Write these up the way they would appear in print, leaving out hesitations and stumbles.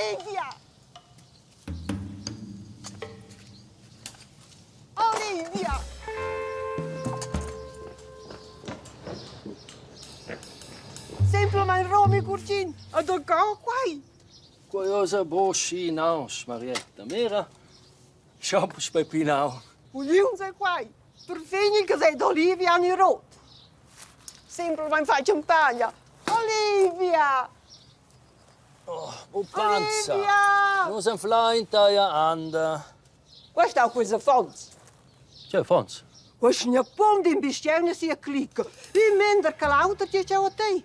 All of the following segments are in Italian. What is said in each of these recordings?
Olivia! Olivia! Semplicemente Romy Curcin, a da go quai. Qualcosa bosci naus, Marietta. Mira, schaupus pepinau. Vogliamo sei quai. Per finire che sei d'Olivia in rot. Semplicemente fai champagna. Olivia! Oh, o panza. Olivia! Non si inflainta ja anda. Questo è questo Fons. C'è Fons. Questo è un po' di bestione si clicca. E mentre che l'auto ti c'è a te.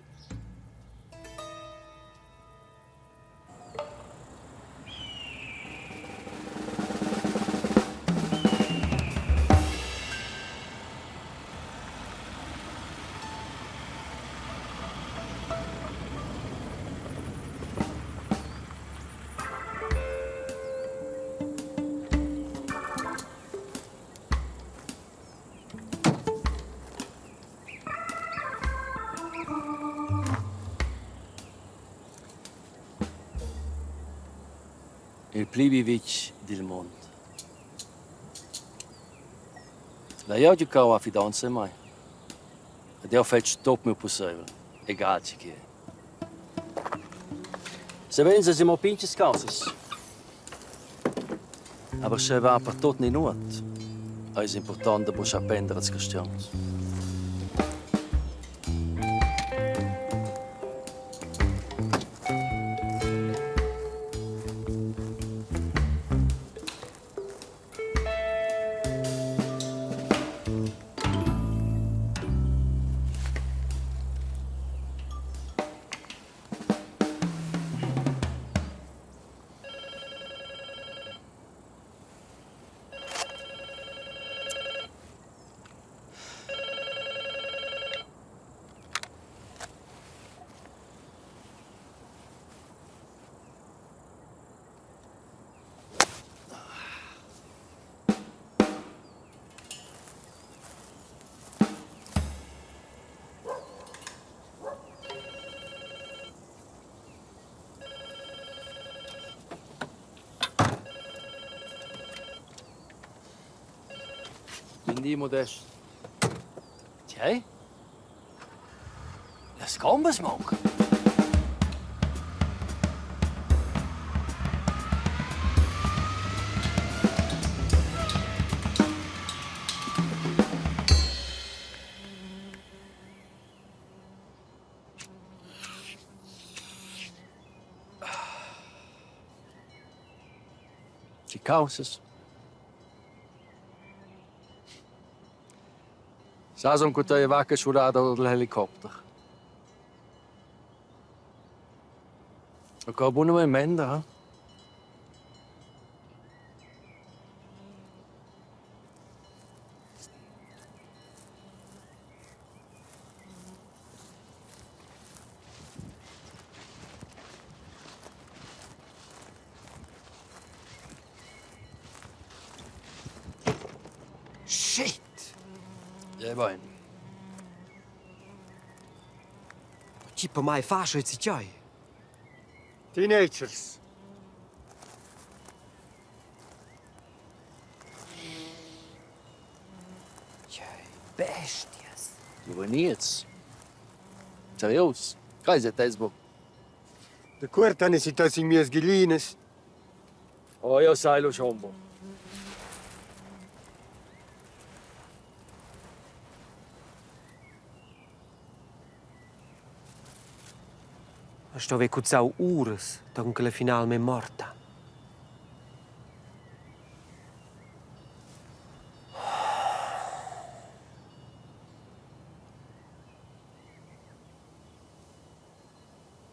Il Plibivic del mondo. Lei ha giocato a fidanza mai. Ed io faccio tutto il mio possibile. Egal ci che. Se vengono siamo pinche causes. Aber se va per tutto in nuot. È importante che si appendere le questioni. Quindi modesto. Jij? Let's go, smoke. Die causas. Sa som că te vaca surada del helicopter. Că bună mai menda, ha? Shit! Ja, bine. Ce pe mai faci îți ceai? Teenagers. Ceai, bestias. Juveniets. Serios. Kreise Tesbo. De quarta necessitas in mias gallines. Oh, io sai lo ciombo. Sto ve cuzzau ures, dunque la finalme morta.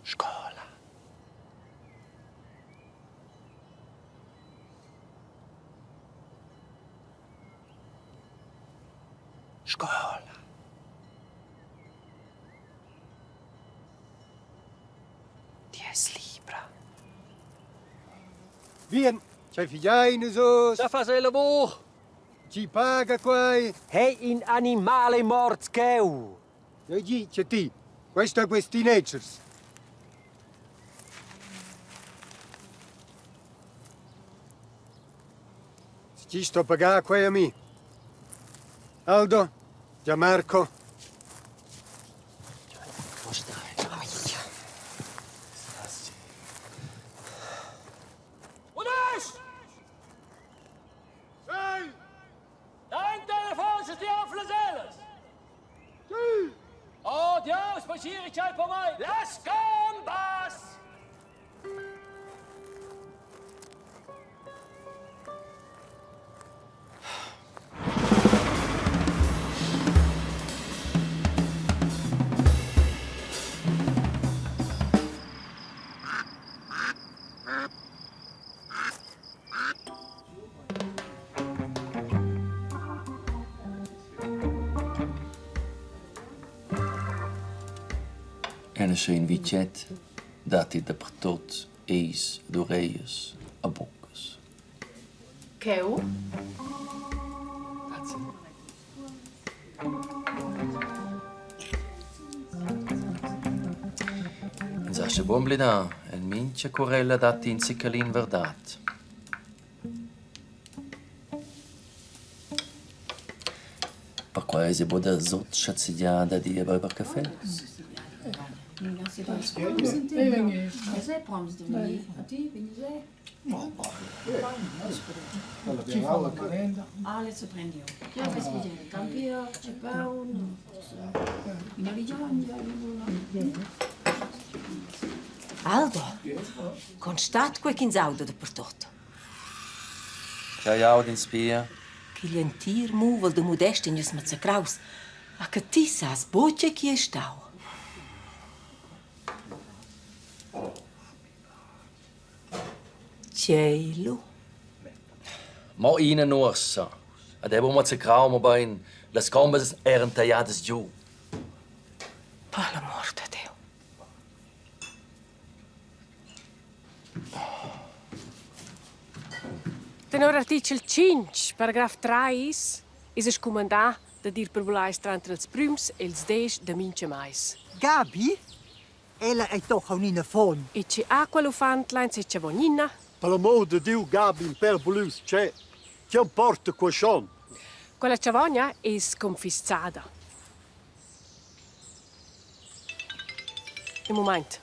Scola. Scola. Libra. Vien, c'hai figliaine sos. Da fa sei lavoro. Ci paga quai. Hei in animale morts cheu. E dice ti, questo è questi teenagers. Ci sto pagando qui a me. Aldo, Gianmarco. Wo stai? Unas! Ehi! Dein Telefon ist die auf las elas! Sì! Oh, Dios, passiere c'hai per mai! Las gambas! En een witjet dat hij de tot eis, doreias, a bocas. Cheu? En sasce buon blida, en mince corella dat in sicalin verdat. Per quasi boda zot schatsidiada di a beber caffè. Ale se prendio. Ja, bez viděli. Kampio, čepel, měli dělání. Aldo, constat quei ch'ins auda da per tot. Ciao, jau din spia. Che lentir muvel de modeste in jus mazza kraus. A che ti sas boce chi è stau. Cielo. Mo ina norsa. Ad ebo mo grau mo bain. Las combas eran tagliadas giù. Per l'amor de Dio. Tenor artikel 5, paragraf 3 is es comandà da dir per volais tra els prüms e els deix de mince mais. Gabi? Ella è toch gewoon in de phone. E c'è acqua lo fantlein se c'è vonina. Per l'amor di Dio, Gabi, in per bulus c'è. Che importa qua son? Quella chavogna es confiscada. Un moment.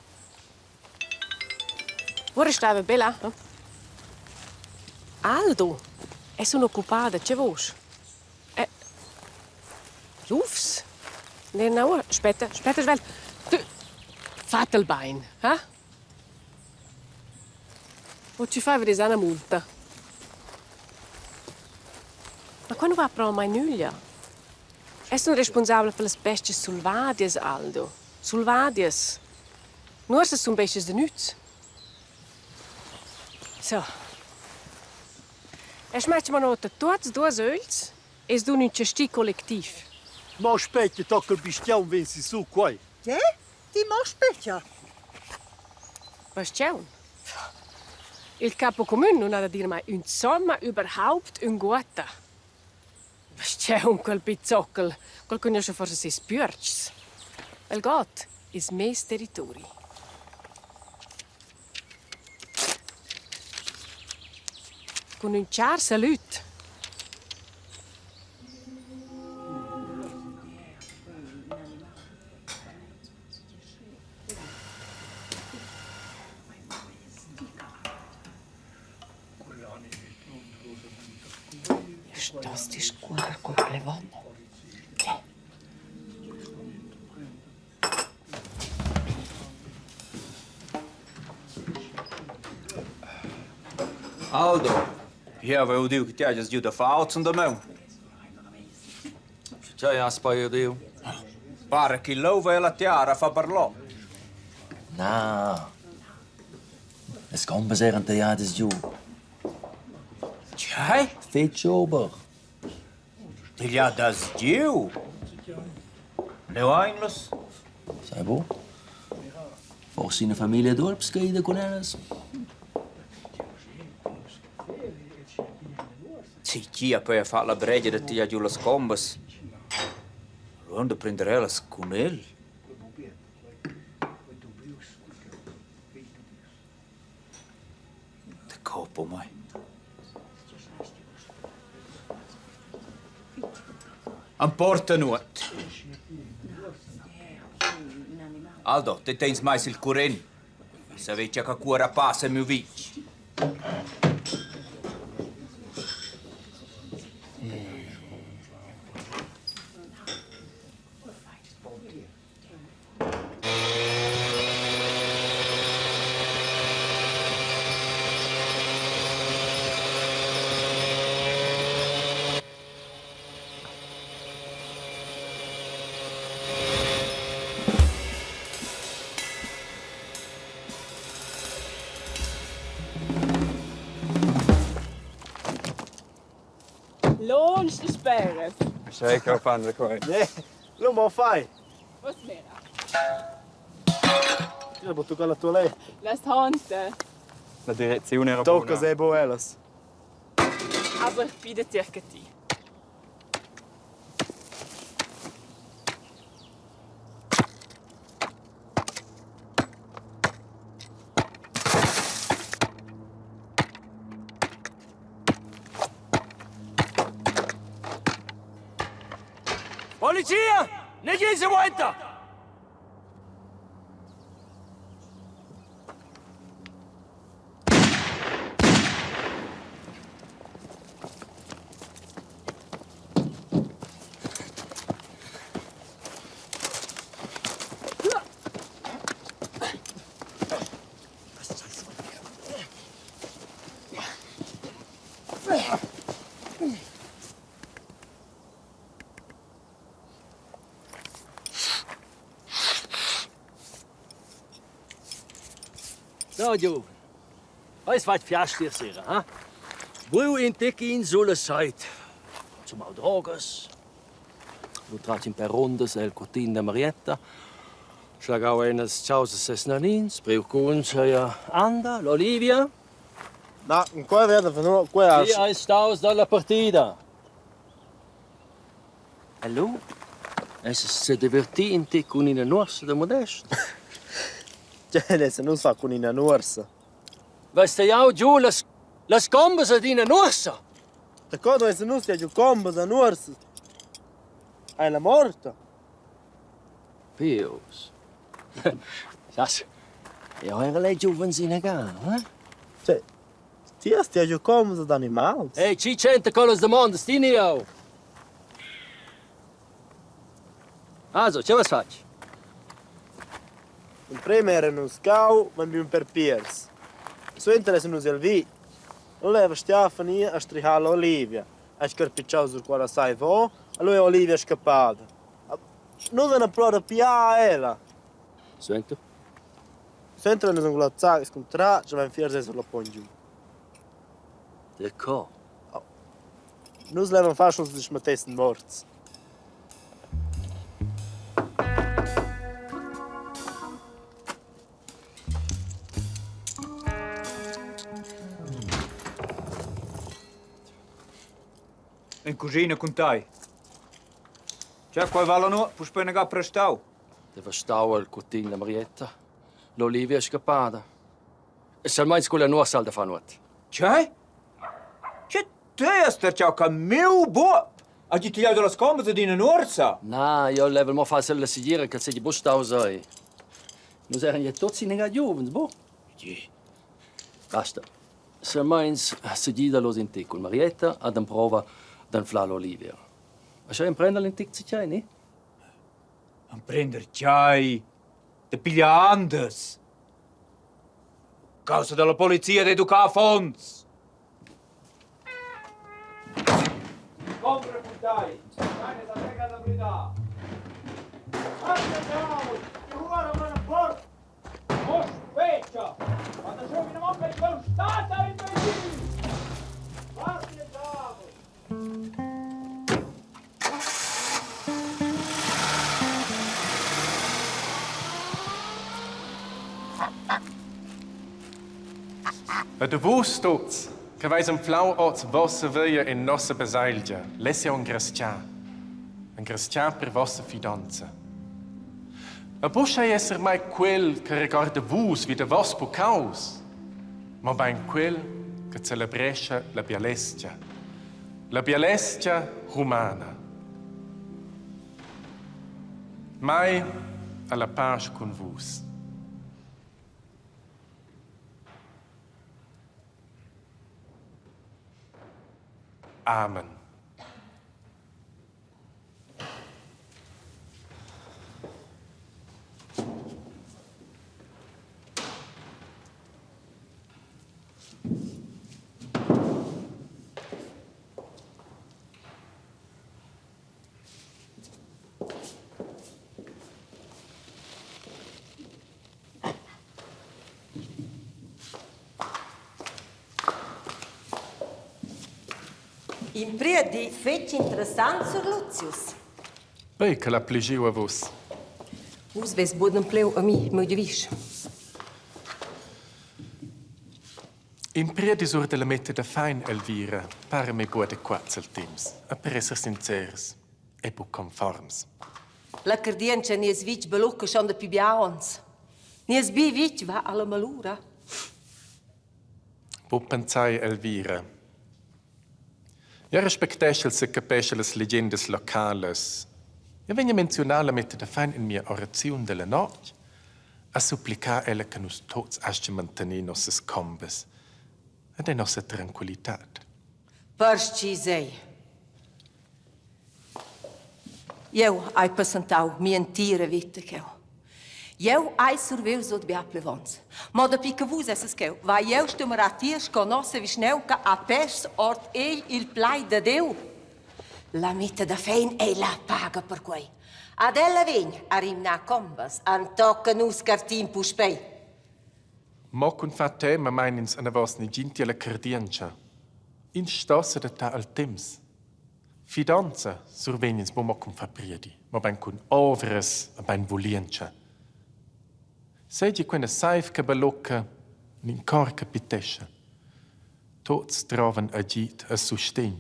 Ora stava bella, no? Aldo, sono occupata, c'è vos? Rufs? No, aspetta, svel. Tu, fate il bain, eh? O ci fai vedere una multa? Ma quando va a prendere mai nulla? Sono responsabile per le specie sulvadias, Aldo. Sulvadias. Non sono besties de nuts. So. Smettiamo nota tutti due öls e doen un cesti collettiv. Ma aspetta, tocca il bistião vensi su qua. Che? Ti mo specchia. Was c'è un? Il capo comune non ha da dire mai un somma überhaupt un guata. Was c'è un quel pizzockel? Quel conosce forse sei spürts. El got is mes territori. Con un char salut. Das ist guarda con le vonne. Aldo, io avevo detto che ti hai giù da falso da me. Ciao, ja, spaio dio. Pare che l'uva e la tiara fa parlò. Na. Las combas eran tagliadas giù. C'hai? Fece ober. Ti gli ha da giù? Ne einlos? Sai bo? Forse una famiglia dorpskeide con elas. Sì, chi ha poi fatto la breggia di ti ha giù le scombas? Quando prenderei le con él? De copo mai. Am porta nuot. Aldo, te tens mais il curent. Savete che cuora passa mio vic. Lunch de speren. Zeker op aan de kooi. Ne, lo mo fai. Was mera? Io butto con la tua lei. Lasst Hante. La direzione era Tocca buona. se boelas. Aber bitte circa ti. Polizia! Nicht in weiter! So, Joven. Alles weit fiastir sera, ha? Wo in Tekin sulle seit. Zum Drogas. Du tracim per rondas el cotin de Marietta. Schlagau eines Chauses Esnanins, Priucuncha ja Anda, l'Olivia. No, qua vedo venuto qua. Chi hai staus dalla partita? Allora? Es se divertì in te con una nuorsa de Modest. Cioè, se non fa con una nuorsa. Weißt du ja, giù las combas ad una nuorsa? D'accordo, se non stia giù combo da nuorsa. Hai la morta. Pius. Sas, io era lei giovenzina ga, eh? Cioè, stia giù combo da animali. Ehi, ci cento colos de mondo, stini io. Also, ce vas faci? Il primo era un scau, ma abbiamo per Piers. Su interesse non si alvi. Non leva Stefania a strihare Olivia. Ha scarpicciato su quella sai vo, e lui Olivia è scappata. Non è una prova pia ela. Sento? Sempre non sono glazzato, scontrato, ci va in fiera se lo pone giù. D'accord. Non si levano fare se si mettessero morti. In cucina con te. C'è qua valano, puoi spennere prestau. Deve stare il cotin de Marietta. L'Olivia è scappata. E se almeno quella nuova salda fa nuot. C'è? C'è te ciò che mio bo. Ha tagliato la scomba di una orsa. No, io level mo fa la sigira che se di bustau sei. Non erano gli tutti nega giovani, boh? Sì. Basta. Se almeno si gira los in te con Marietta ad un prova dan flalo Olivia. Ma c'è in prendere l'intic si c'è, ne? A prendere chai. Te piglia Andes. Causa della polizia di educare Fons. Compra con te. Dai, sa te la verità. Andiamo! Ti vuole una porta! Mospeccia! Quando giochi una mappa è stata in benzina! De vus tots, che vais un flau oz vossa via in nossa basailgia, lessia un cristian per vossa fidanza. A buscia esser mai quel che ricorda vus wie de vos pucaus, ma ben quel che celebrescia la bialestia rumana. Mai alla pace con vos. Amen. In priedi fetch interessant sur Lucius. Beh, che la plegiu a vos. Vos ves boden pleu a mi, meu divish. In priedi sur de la mette da fein, Elvira, pare me buode quats al temps, a per esser sincers e bu conforms. La cardiencha ni es vich belucca schon da più biaons. Ni es bi vich va alla malura. Bu pensai, Elvira. Ja respektesce se capisce le legendes locales. Ja vegna menzionare la mette da fein in mia orazione della notte, a supplicar ella che nus tots asce mantenir nossas combes ed è nostra tranquillitat. Persci sei. Eu ai passantau mi entire vita cheu. Eu ai surveu zot bia plevons. Ma da pica vus esses cheu, va eu stumara tiers con nossa visneu ca a pers ort il plai da Deu. La metta da fein e la paga per quei. Ad ella vegn a rimna combas, an tocca nus cartin puspei. Mo kun fate ma meinins ana vos ni ginti alla cardiencha. In stosse da ta al temps. Fidanza survenins mo kun fapriedi, ma ben kun ovres a ben voliencha. Segi quena saif che balocca nin cor capitescha. Tots trovan agit a sustegn.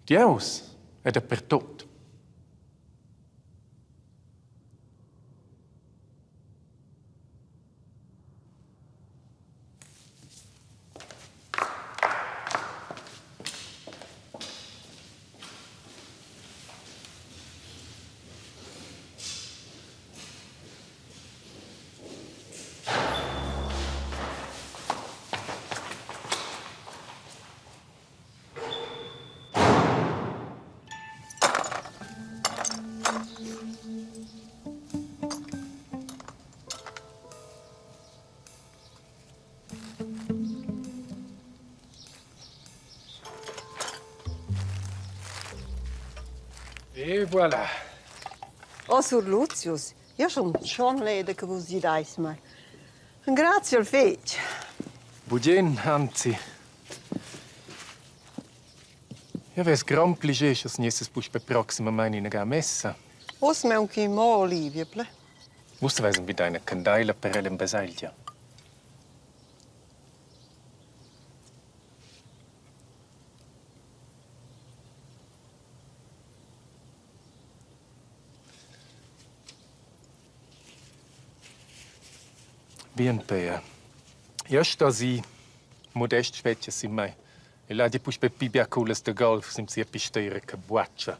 Dieus è da per tot. E voilà. Oh, sur Lucius, io sono schon lede che vos didais mai. Grazie al fetch. Bugen, anzi. Ja ves gran plige che snesses pus per proxima mai in ga messa. Os me un chi mo Olivia, ple. Wusste weisen wie deine Kandeile per el Basilja. Bien pea. Ja sta si modest specie si mai. E la di pus pe pibia culas de golf sim si pistere che buaccia.